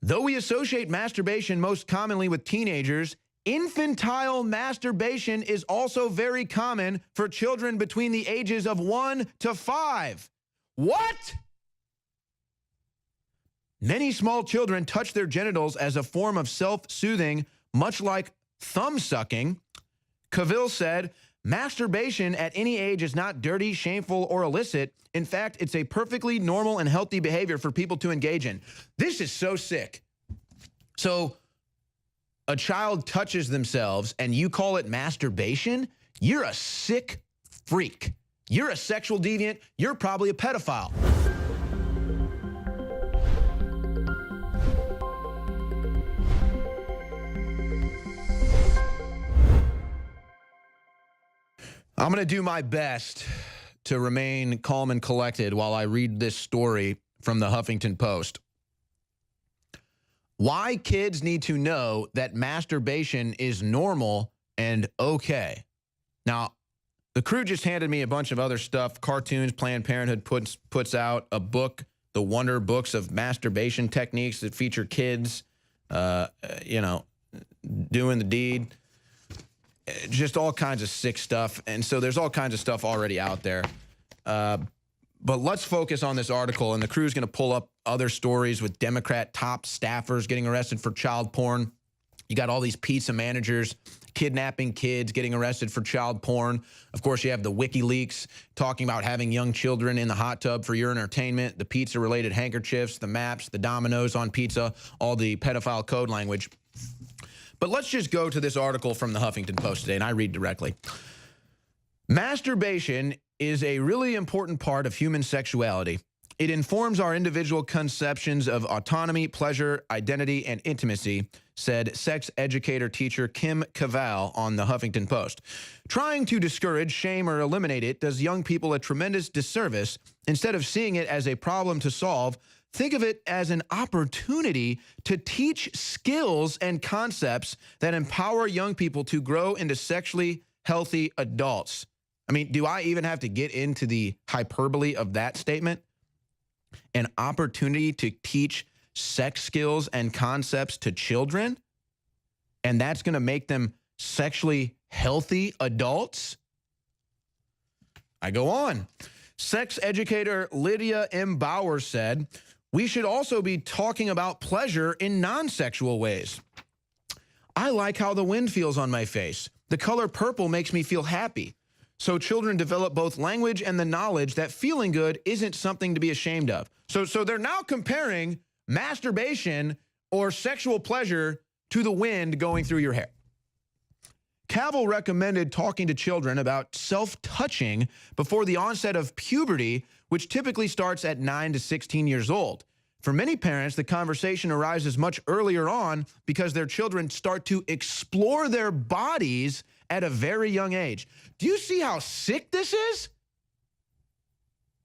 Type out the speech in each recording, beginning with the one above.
Though we associate masturbation most commonly with teenagers, infantile masturbation is also very common for children between the ages of 1 to 5. What? Many small children touch their genitals as a form of self-soothing, much like thumb sucking. Cavill said, masturbation at any age is not dirty, shameful, or illicit. In fact, it's a perfectly normal and healthy behavior for people to engage in. This is so sick. So a child touches themselves and you call it masturbation? You're a sick freak. You're a sexual deviant. You're probably a pedophile. I'm going to do my best to remain calm and collected while I read this story from the Huffington Post. Why kids need to know that masturbation is normal and okay. Now, the crew just handed me a bunch of other stuff, cartoons. Planned Parenthood puts out a book, The Wonder Books of Masturbation Techniques, that feature kids, doing the deed. Just all kinds of sick stuff. And so there's all kinds of stuff already out there. But let's focus on this article, and the crew's going to pull up other stories with Democrat top staffers getting arrested for child porn. You got all these pizza managers kidnapping kids, getting arrested for child porn. Of course, you have the WikiLeaks talking about having young children in the hot tub for your entertainment, the pizza-related handkerchiefs, the maps, the dominoes on pizza, all the pedophile code language. But let's just go to this article from the Huffington Post today, and I read directly. Masturbation is a really important part of human sexuality. It informs our individual conceptions of autonomy, pleasure, identity, and intimacy, said sex educator teacher Kim Cavill on the Huffington Post. Trying to discourage, shame, or eliminate it does young people a tremendous disservice. Instead of seeing it as a problem to solve, think of it as an opportunity to teach skills and concepts that empower young people to grow into sexually healthy adults. I mean, do I even have to get into the hyperbole of that statement? An opportunity to teach sex skills and concepts to children, and that's going to make them sexually healthy adults? I go on. Sex educator Lydia M. Bowers said, we should also be talking about pleasure in non-sexual ways. I like how the wind feels on my face. The color purple makes me feel happy. So children develop both language and the knowledge that feeling good isn't something to be ashamed of. So they're now comparing masturbation or sexual pleasure to the wind going through your hair. Cavill recommended talking to children about self-touching before the onset of puberty, which typically starts at 9 to 16 years old. For many parents, the conversation arises much earlier on because their children start to explore their bodies at a very young age. Do you see how sick this is?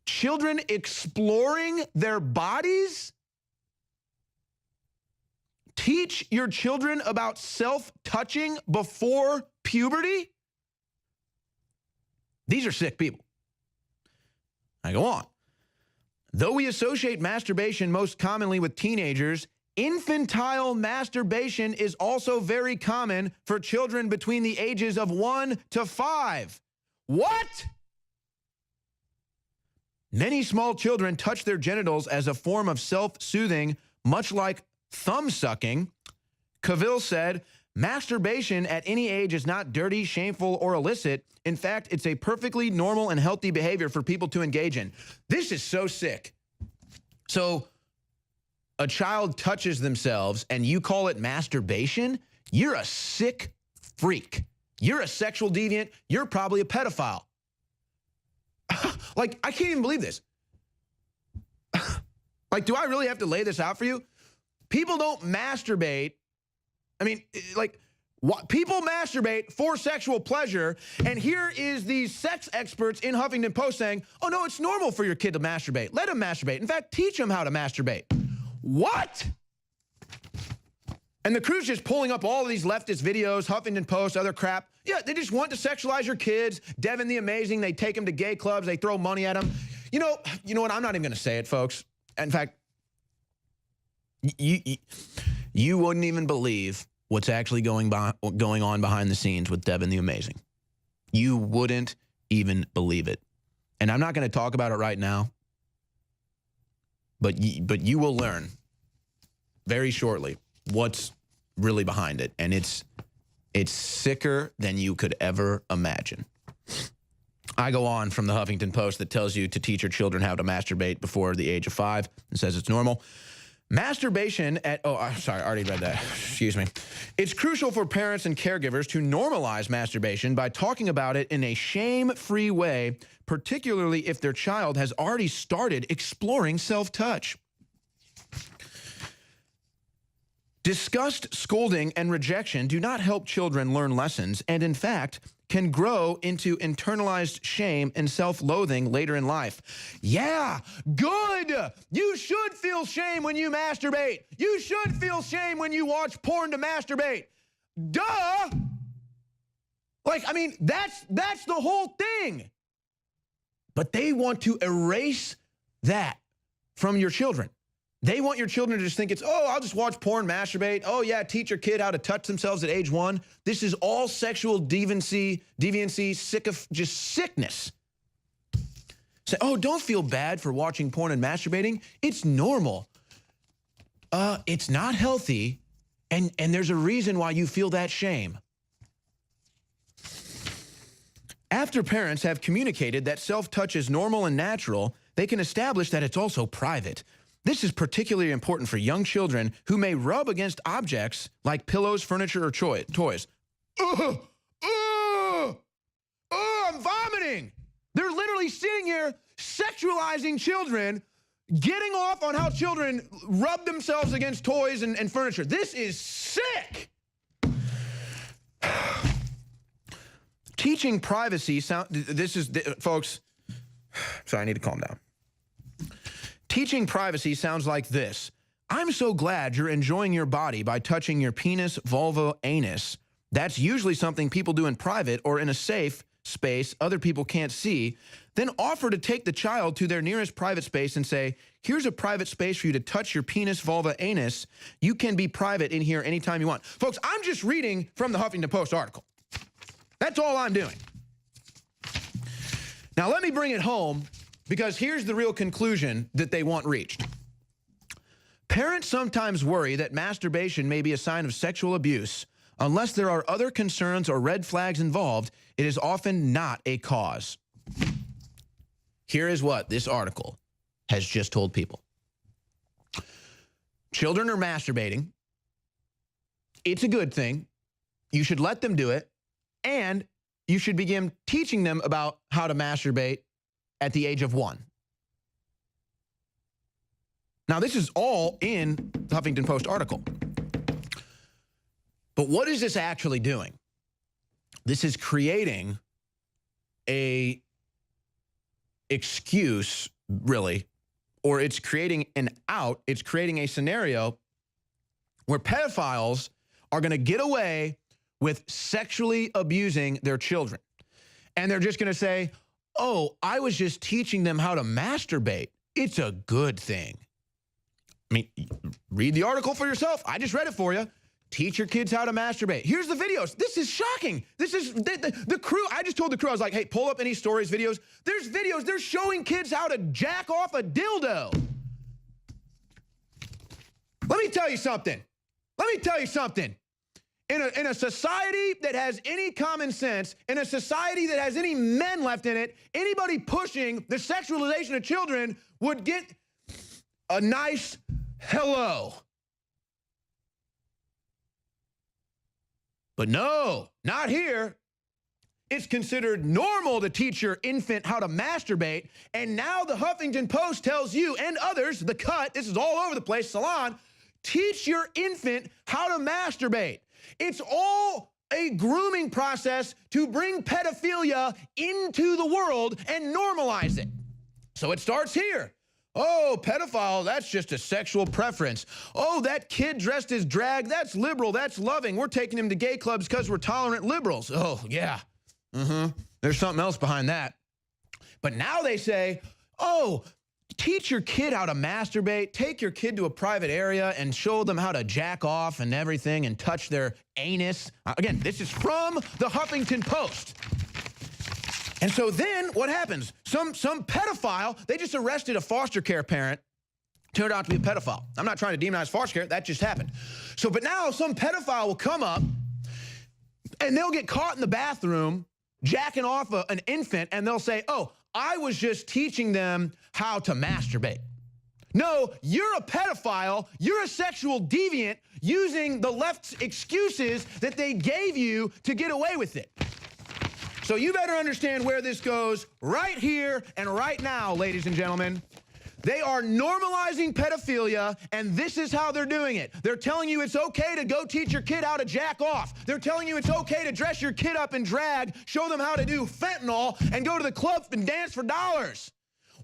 Children exploring their bodies? Teach your children about self-touching before puberty? These are sick people. I go on. Though we associate masturbation most commonly with teenagers, infantile masturbation is also very common for children between the ages of 1 to 5. What? Many small children touch their genitals as a form of self-soothing, much like thumb sucking. Cavill said, masturbation at any age is not dirty, shameful, or illicit. In fact, it's a perfectly normal and healthy behavior for people to engage in. This is so sick. So a child touches themselves and you call it masturbation? You're a sick freak. You're a sexual deviant. You're probably a pedophile. Like, I can't even believe this. Like, do I really have to lay this out for you? People don't masturbate. I mean, like, people masturbate for sexual pleasure, and here is these sex experts in Huffington Post saying, oh, no, it's normal for your kid to masturbate. Let him masturbate. In fact, teach him how to masturbate. What? And the crew's just pulling up all of these leftist videos, Huffington Post, other crap. Yeah, they just want to sexualize your kids. Devin the Amazing, they take them to gay clubs. They throw money at them. You know what? I'm not even going to say it, folks. In fact, You, you wouldn't even believe what's actually going on behind the scenes with Devin the Amazing. You wouldn't even believe it. And I'm not going to talk about it right now, but you will learn very shortly what's really behind it. And it's sicker than you could ever imagine. I go on from the Huffington Post that tells you to teach your children how to masturbate before the age of 5 and says it's normal. Masturbation at, sorry, I already read that. Excuse me. It's crucial for parents and caregivers to normalize masturbation by talking about it in a shame-free way, particularly if their child has already started exploring self-touch. Disgust, scolding, and rejection do not help children learn lessons, and in fact, can grow into internalized shame and self-loathing later in life. Yeah, good. You should feel shame when you masturbate. You should feel shame when you watch porn to masturbate. Duh. Like, I mean, that's the whole thing. But they want to erase that from your children. They want your children to just think it's, oh, I'll just watch porn, masturbate. Oh, yeah, teach your kid how to touch themselves at age 1. This is all sexual deviancy, sick of just sickness. Say, oh, don't feel bad for watching porn and masturbating. It's normal. It's not healthy, and there's a reason why you feel that shame. After parents have communicated that self-touch is normal and natural, they can establish that it's also private. This is particularly important for young children who may rub against objects like pillows, furniture, or toys. I'm vomiting. They're literally sitting here sexualizing children, getting off on how children rub themselves against toys and furniture. This is sick. Teaching privacy, folks, sorry, I need to calm down. Teaching privacy sounds like this. I'm so glad you're enjoying your body by touching your penis, vulva, anus. That's usually something people do in private or in a safe space other people can't see. Then offer to take the child to their nearest private space and say, here's a private space for you to touch your penis, vulva, anus. You can be private in here anytime you want. Folks, I'm just reading from the Huffington Post article. That's all I'm doing. Now let me bring it home, because here's the real conclusion that they want reached. Parents sometimes worry that masturbation may be a sign of sexual abuse. Unless there are other concerns or red flags involved, it is often not a cause. Here is what this article has just told people. Children are masturbating. It's a good thing. You should let them do it. And you should begin teaching them about how to masturbate at the age of 1. Now, this is all in the Huffington Post article. But what is this actually doing? This is creating a excuse, really, or it's creating an out. It's creating a scenario where pedophiles are going to get away with sexually abusing their children. And they're just going to say, oh, I was just teaching them how to masturbate. It's a good thing. I mean, read the article for yourself. I just read it for you. Teach your kids how to masturbate. Here's the videos. This is shocking. This is the crew. I just told the crew, I was like, hey, pull up any stories, videos. There's videos. They're showing kids how to jack off a dildo. Let me tell you something. In a society that has any common sense, in a society that has any men left in it, anybody pushing the sexualization of children would get a nice hello. But no, not here. It's considered normal to teach your infant how to masturbate, and now the Huffington Post tells you and others, The Cut, this is all over the place, Salon, teach your infant how to masturbate. It's all a grooming process to bring pedophilia into the world and normalize it. So it starts here. Oh, pedophile, that's just a sexual preference. Oh, that kid dressed as drag, that's liberal, that's loving. We're taking him to gay clubs because we're tolerant liberals. Oh, yeah. There's something else behind that. But now they say, oh, teach your kid how to masturbate, take your kid to a private area and show them how to jack off and everything and touch their anus. Again, this is from the Huffington Post. And so then what happens? Some pedophile, they just arrested a foster care parent, turned out to be a pedophile. I'm not trying to demonize foster care, that just happened. So, but now some pedophile will come up and they'll get caught in the bathroom jacking off an infant and they'll say, oh, I was just teaching them how to masturbate. No, you're a pedophile, you're a sexual deviant using the left's excuses that they gave you to get away with it. So you better understand where this goes right here and right now, ladies and gentlemen. They are normalizing pedophilia, and this is how they're doing it. They're telling you it's okay to go teach your kid how to jack off. They're telling you it's okay to dress your kid up in drag, show them how to do fentanyl, and go to the club and dance for dollars.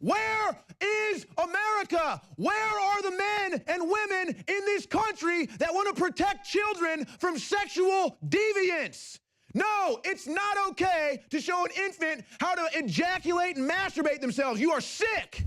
Where is America? Where are the men and women in this country that want to protect children from sexual deviance? No, it's not okay to show an infant how to ejaculate and masturbate themselves. You are sick.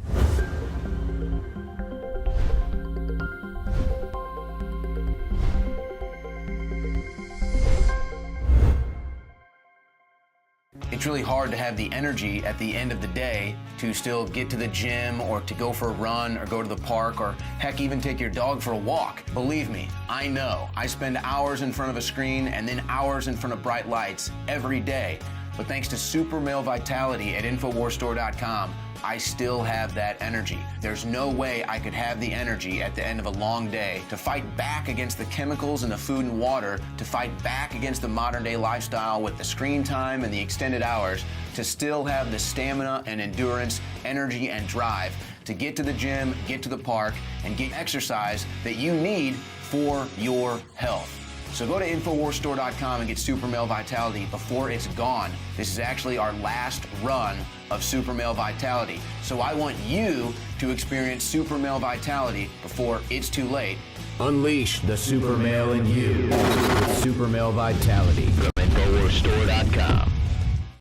It's really hard to have the energy at the end of the day to still get to the gym or to go for a run or go to the park or heck, even take your dog for a walk. Believe me, I know. I spend hours in front of a screen and then hours in front of bright lights every day. But thanks to Super Male Vitality at InfoWarsStore.com, I still have that energy. There's no way I could have the energy at the end of a long day to fight back against the chemicals in the food and water, to fight back against the modern day lifestyle with the screen time and the extended hours, to still have the stamina and endurance, energy and drive to get to the gym, get to the park, and get exercise that you need for your health. So go to InfoWarsStore.com and get Super Male Vitality before it's gone. This is actually our last run of Super Male Vitality. So I want you to experience Super Male Vitality before it's too late. Unleash the super male in you with Super Male Vitality from InfoWarsStore.com.